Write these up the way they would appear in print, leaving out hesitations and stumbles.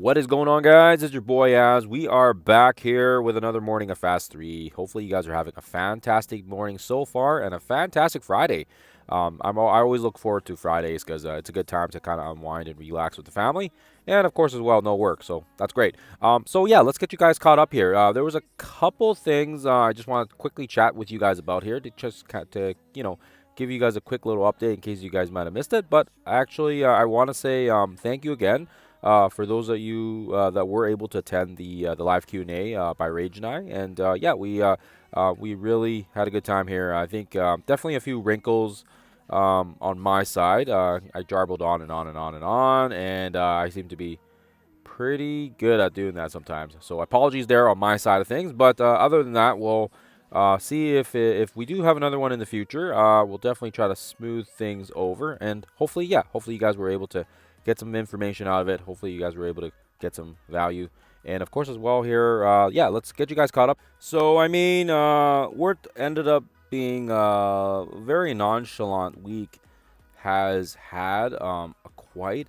What is going on, guys? It's your boy Az. We are back here with another morning of Fast 3. Hopefully, you guys are having a fantastic morning so far and a fantastic Friday. I always look forward to Fridays because it's a good time to kind of unwind and relax with the family. And, of course, as well, no work. So that's great. Yeah, let's get you guys caught up here. There was a couple things I just want to quickly chat with you guys about here to just give you guys a quick little update in case you guys might have missed it. But actually, I want to say thank you again for those of you that were able to attend the live Q&A by Rage and I, and we really had a good time here. I think definitely a few wrinkles on my side. I jarbled on and on and on and on, and I seem to be pretty good at doing that sometimes. So apologies there on my side of things, but other than that, we'll see if we do have another one in the future. We'll definitely try to smooth things over, and hopefully you guys were able to get some information out of it. Hopefully you guys were able to get some value. And of course, as well here, let's get you guys caught up. So, I mean, what ended up being a very nonchalant week has had quite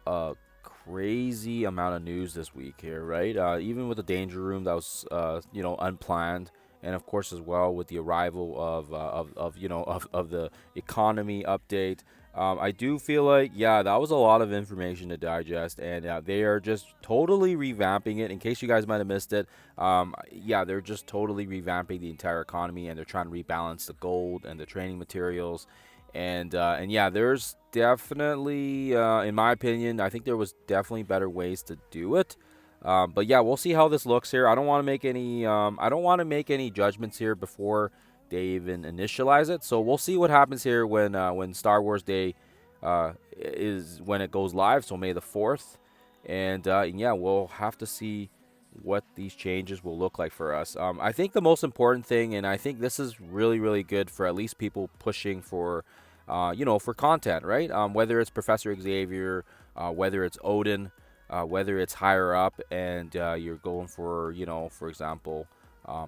a crazy amount of news this week here, right? Even with the danger room that was, unplanned. And of course, as well with the arrival of the economy update, I do feel like, yeah, that was a lot of information to digest, and they are just totally revamping it. In case you guys might have missed it, they're just totally revamping the entire economy, and they're trying to rebalance the gold and the training materials, and yeah, there's definitely, in my opinion, I think there was definitely better ways to do it. But yeah, we'll see how this looks here. I don't want to make any judgments here before they even initialize it. So we'll see what happens here when Star Wars Day is when it goes live. So May the 4th, and yeah, we'll have to see what these changes will look like for us. I think the most important thing, and I think this is really really good for at least people pushing for, for content, right? Whether it's Professor Xavier, whether it's Odin. Whether it's higher up and you're going for, for example,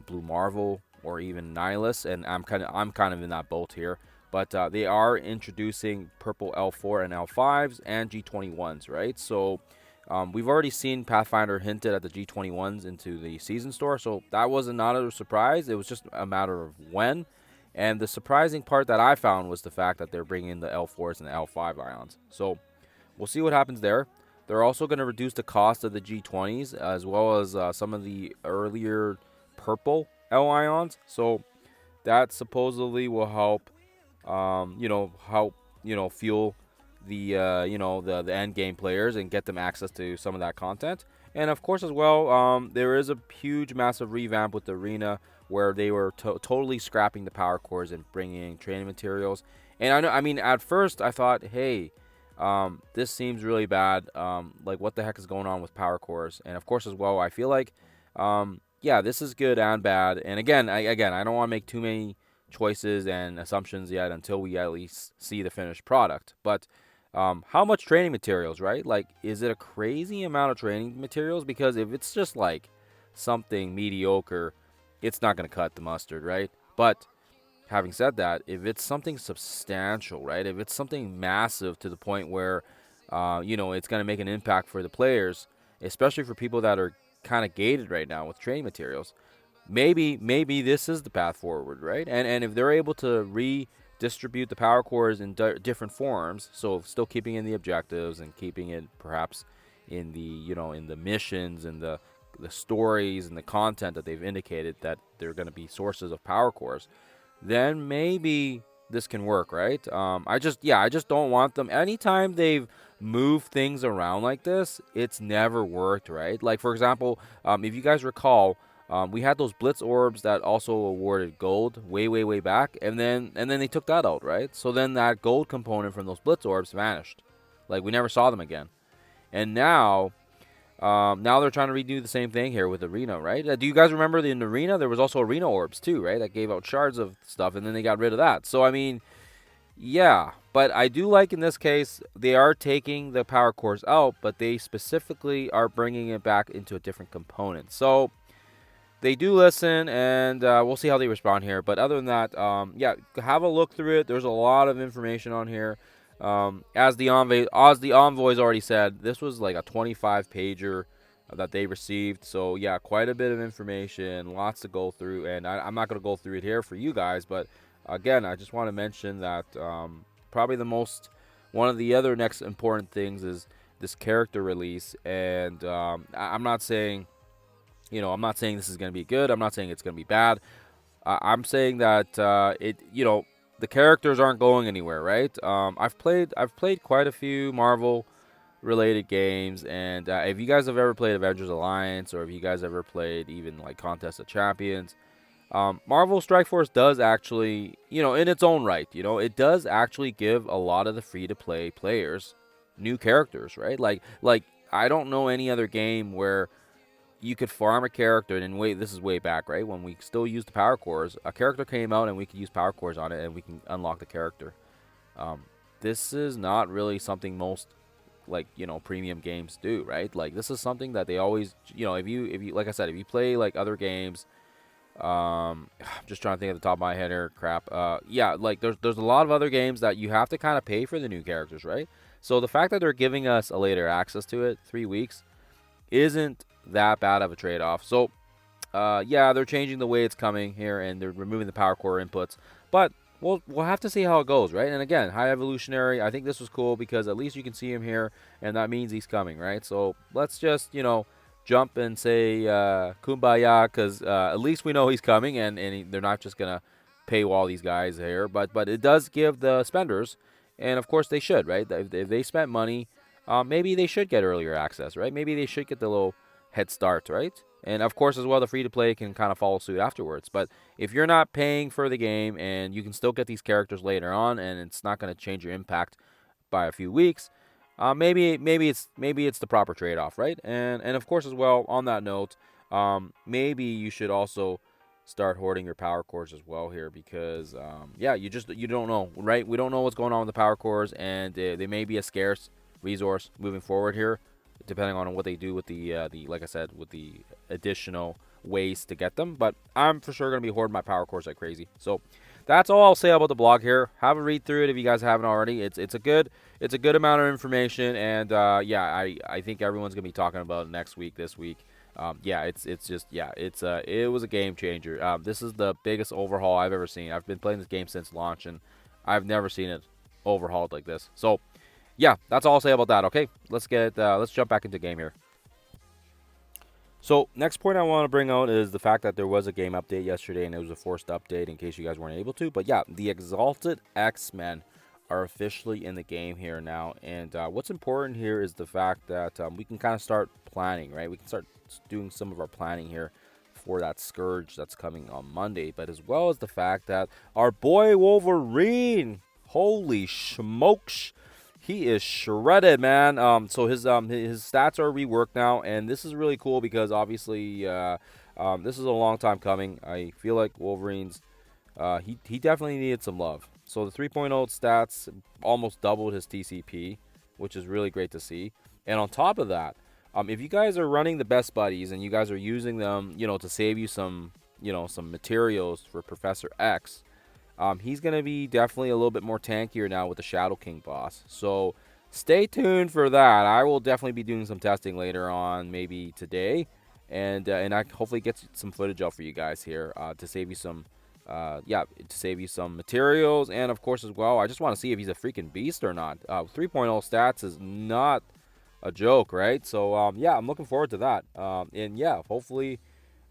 Blue Marvel or even Nihilus, and I'm kind of in that boat here. But they are introducing purple L4 and L5s and G21s, right? So we've already seen Pathfinder hinted at the G21s into the season store, so that was not a surprise. It was just a matter of when. And the surprising part that I found was the fact that they're bringing the L4s and the L5 ions. So we'll see what happens there. They're also going to reduce the cost of the G20s as well as some of the earlier purple L ions. So that supposedly will help, fuel the end game players and get them access to some of that content. And of course, as well, there is a huge, massive revamp with the arena where they were totally scrapping the power cores and bringing in training materials. And at first I thought, hey, this seems really bad. Like, what the heck is going on with power cores? And of course, as well, I feel like, this is good and bad. And again, I don't want to make too many choices and assumptions yet until we at least see the finished product. But how much training materials, right? Like, is it a crazy amount of training materials? Because if it's just like something mediocre, it's not going to cut the mustard, right? But having said that, if it's something substantial, right? If it's something massive to the point where, it's going to make an impact for the players, especially for people that are kind of gated right now with training materials, maybe this is the path forward, right? And if they're able to redistribute the power cores in different forms, so still keeping in the objectives and keeping it perhaps in the in the missions and the stories and the content that they've indicated that they're going to be sources of power cores, then maybe this can work, right? I just don't want them. Anytime they've moved things around like this, it's never worked, right? Like, for example, if you guys recall, we had those Blitz orbs that also awarded gold way back, and then they took that out, right? So then that gold component from those Blitz orbs vanished. Like, we never saw them again. And now they're trying to redo the same thing here with Arena, right? Do you guys remember in Arena, there was also Arena orbs too, right? That gave out shards of stuff, and then they got rid of that. So, I mean, yeah. But I do like in this case, they are taking the power cores out, but they specifically are bringing it back into a different component. So they do listen, and we'll see how they respond here. But other than that, have a look through it. There's a lot of information on here. As the envoys already said, this was like a 25 pager that they received. So yeah, quite a bit of information, lots to go through, and I'm not going to go through it here for you guys, but again, I just want to mention that probably the most one of the other next important things is this character release, and I'm not saying I'm not saying this is going to be good. I'm not saying it's going to be bad. I'm saying that the characters aren't going anywhere, right? I've played quite a few Marvel related games, and if you guys have ever played Avengers Alliance, or if you guys ever played even like Contest of Champions, Marvel Strike Force does actually, in its own right, it does actually give a lot of the free to play players new characters, right? Like I don't know any other game where you could farm a character, and wait, this is way back, right? When we still used the power cores, a character came out and we could use power cores on it and we can unlock the character. Um, this is not really something most premium games do, right? Like this is something that they always, if you like I said, if you play like other games, I'm just trying to think at the top of my head here, crap. Yeah, like there's a lot of other games that you have to kind of pay for the new characters, right? So the fact that they're giving us a later access to it, 3 weeks, isn't that bad of a trade-off. So, yeah, they're changing the way it's coming here, and they're removing the power core inputs. But we'll have to see how it goes, right? And again, High Evolutionary, I think this was cool because at least you can see him here, and that means he's coming, right? So let's just, jump and say kumbaya, because at least we know he's coming, and they're not just going to paywall these guys here. But it does give the spenders, and of course they should, right? If they spent money, maybe they should get earlier access, right? Maybe they should get the little head start, right? And of course, as well, the free to play can kind of follow suit afterwards. But if you're not paying for the game and you can still get these characters later on, and it's not going to change your impact by a few weeks, maybe it's the proper trade off, right? And of course, as well, on that note, maybe you should also start hoarding your power cores as well here, because yeah, you don't know, right? We don't know what's going on with the power cores, and they may be a scarce resource moving forward here, depending on what they do with the like I said, with the additional ways to get them. But I'm for sure gonna be hoarding my power cores like crazy. So that's all I'll say about the blog here. Have a read through it if you guys haven't already. It's a good amount of information, and yeah, I think everyone's gonna be talking about it next week, this week. Yeah, it was a game changer. This is the biggest overhaul I've ever seen. I've been playing this game since launch, and I've never seen it overhauled like this. So yeah, that's all I'll say about that. Okay, let's jump back into game here. So next point I want to bring out is the fact that there was a game update yesterday, and it was a forced update in case you guys weren't able to. But yeah, the Exalted X-Men are officially in the game here now, and what's important here is the fact that we can kind of start planning, right? We can start doing some of our planning here for that Scourge that's coming on Monday, but as well as the fact that our boy Wolverine, holy smokes, he is shredded, man. So his stats are reworked now, and this is really cool because obviously this is a long time coming. I feel like Wolverine's he definitely needed some love. So the 3.0 stats almost doubled his TCP, which is really great to see. And on top of that, if you guys are running the best buddies and you guys are using them, to save you some materials for Professor X, he's going to be definitely a little bit more tankier now with the Shadow King boss. So stay tuned for that. I will definitely be doing some testing later on, maybe today, and I hopefully get some footage out for you guys here to save you some. To save you some materials, and of course as well, I just want to see if he's a freaking beast or not. 3.0 stats is not a joke, right? So yeah, I'm looking forward to that. And yeah, hopefully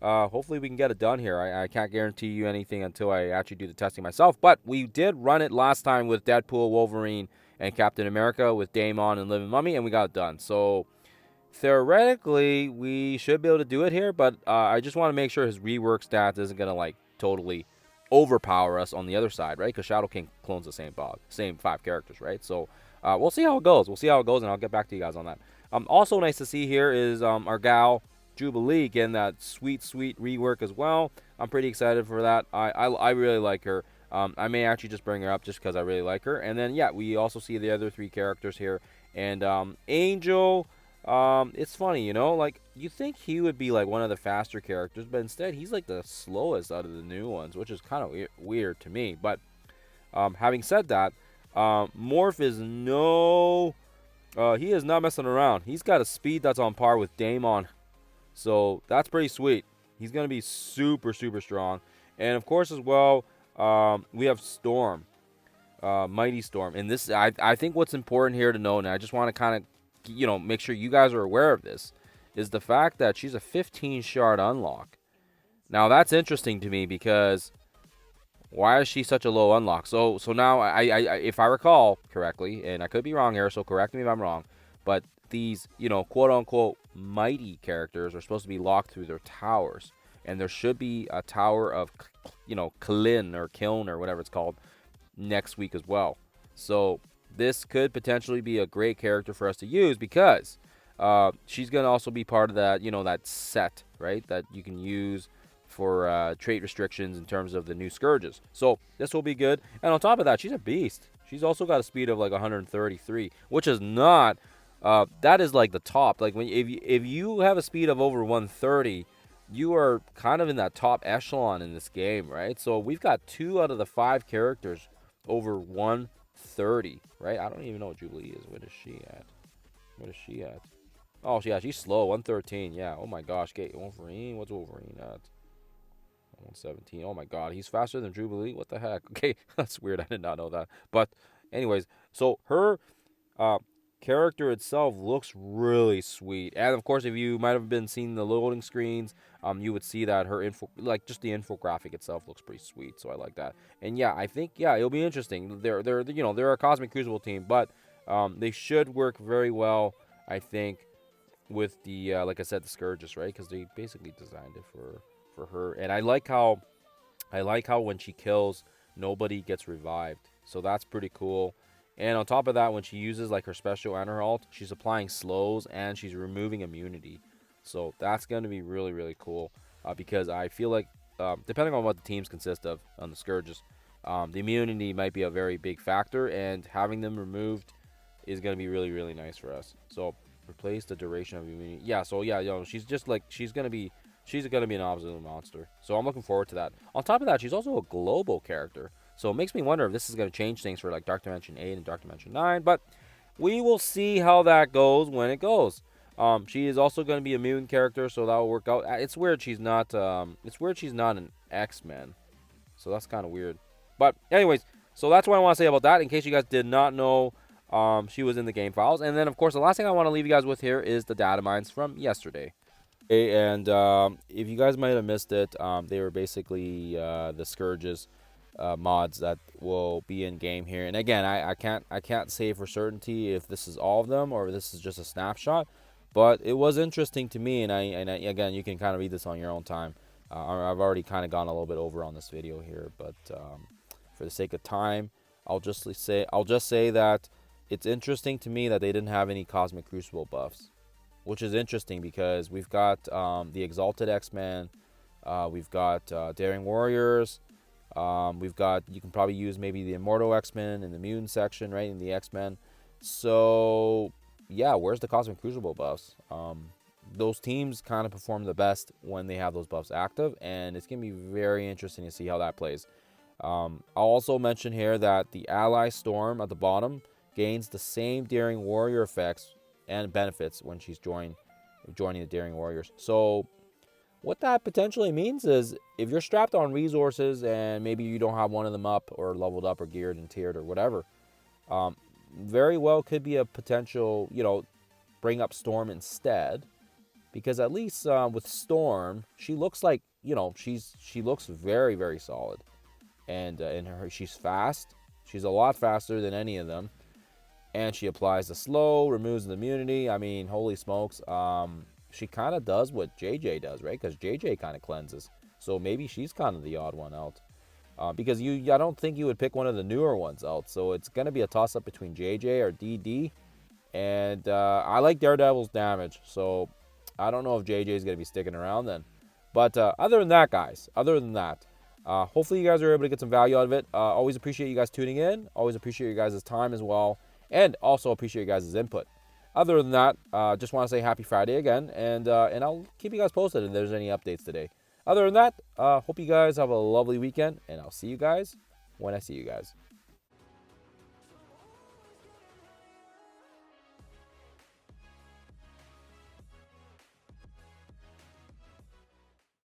we can get it done here. I can't guarantee you anything until I actually do the testing myself, but we did run it last time with Deadpool, Wolverine, and Captain America with Daemon and Living Mummy, and we got it done. So theoretically, we should be able to do it here, but I just want to make sure his rework stats isn't gonna like totally overpower us on the other side, right? Because Shadow King clones the same 5 characters, right? So we'll see how it goes. And I'll get back to you guys on that. Also nice to see here is our gal Jubilee getting that sweet rework as well. I'm pretty excited for that. I really like her. I may actually just bring her up just because I really like her. And then yeah, we also see the other 3 characters here. And Angel, it's funny, like you think he would be like one of the faster characters, but instead he's like the slowest out of the new ones, which is kind of weird to me. But having said that, Morph is no. He is not messing around. He's got a speed that's on par with Daemon. So that's pretty sweet. He's going to be super, super strong. And of course, as well, we have Storm, Mighty Storm. And this, I think what's important here to know, and I just want to kind of, make sure you guys are aware of this, is the fact that she's a 15 shard unlock. Now, that's interesting to me because why is she such a low unlock? So now, if I recall correctly, and I could be wrong here, so correct me if I'm wrong, but these, quote unquote, mighty characters are supposed to be locked through their towers. And there should be a tower of, Kiln or Kiln or whatever it's called next week as well. So this could potentially be a great character for us to use because she's going to also be part of that, that set, right, that you can use for trait restrictions in terms of the new scourges. So this will be good. And on top of that, she's a beast. She's also got a speed of like 133, which is not that is like the top. Like if you have a speed of over 130, you are kind of in that top echelon in this game, right? So we've got 2 out of the 5 characters over 130, right? I don't even know what Jubilee is. What is she at? What is she at? Oh, yeah, she's slow. 113. Yeah. Oh my gosh. Okay, Wolverine. What's Wolverine at? 117. Oh my god, he's faster than Jubilee. What the heck? Okay, that's weird. I did not know that. But anyways, so her uh, character itself looks really sweet. And of course, if you might have been seeing the loading screens, you would see that her info, like just the infographic itself, looks pretty sweet. So I like that. And yeah, I think it'll be interesting. They're a Cosmic Crucible team, but they should work very well. I think with the like I said, the Scourges, right? Because they basically designed it for her. And I like how when she kills, nobody gets revived. So that's pretty cool. And on top of that, when she uses like her special and her ult, she's applying slows and she's removing immunity. So that's going to be really, really cool because I feel like depending on what the teams consist of on the Scourges, the immunity might be a very big factor, and having them removed is going to be really, really nice for us. So replace the duration of immunity. Yeah, so yeah, she's just like, she's going to be an absolute monster. So I'm looking forward to that. On top of that, she's also a global character. So it makes me wonder if this is going to change things for like Dark Dimension 8 and Dark Dimension 9. But we will see how that goes when it goes. She is also going to be a mutant character, so that will work out. It's weird she's not. It's weird she's not an X-Men. So that's kind of weird. But anyways, so that's what I want to say about that. In case you guys did not know, she was in the game files. And then of course the last thing I want to leave you guys with here is the data mines from yesterday. And if you guys might have missed it, they were basically the Scourges mods that will be in game here. And again, I can't say for certainty if this is all of them or if this is just a snapshot, but it was interesting to me. And I again, you can kind of read this on your own time. I've already kind of gone a little bit over on this video here, but for the sake of time, I'll just say that it's interesting to me that they didn't have any Cosmic Crucible buffs, which is interesting because we've got the Exalted X-Men, we've got Daring Warriors, we've got, you can probably use maybe the Immortal X-Men in the Mutant section, right, in the X-Men. So, yeah, where's the Cosmic Crucible buffs? Those teams kind of perform the best when they have those buffs active, and it's going to be very interesting to see how that plays. I'll also mention here that the Ally Storm at the bottom gains the same Daring Warrior effects and benefits when she's joining the Daring Warriors. So what that potentially means is if you're strapped on resources and maybe you don't have one of them up or leveled up or geared and tiered or whatever, very well could be a potential, bring up Storm instead, because at least with Storm, she looks like, she looks very, very solid, and she's fast. She's a lot faster than any of them. And she applies the slow, removes the immunity. I mean, holy smokes. She kind of does what JJ does, right? Because JJ kind of cleanses. So maybe she's kind of the odd one out. Because I don't think you would pick one of the newer ones out. So it's going to be a toss-up between JJ or DD. And I like Daredevil's damage. So I don't know if JJ is going to be sticking around then. But other than that, guys, hopefully you guys are able to get some value out of it. Always appreciate you guys tuning in. Always appreciate you guys' time as well. And also appreciate you guys' input. Other than that, just want to say happy Friday again. And I'll keep you guys posted if there's any updates today. Other than that, hope you guys have a lovely weekend. And I'll see you guys when I see you guys.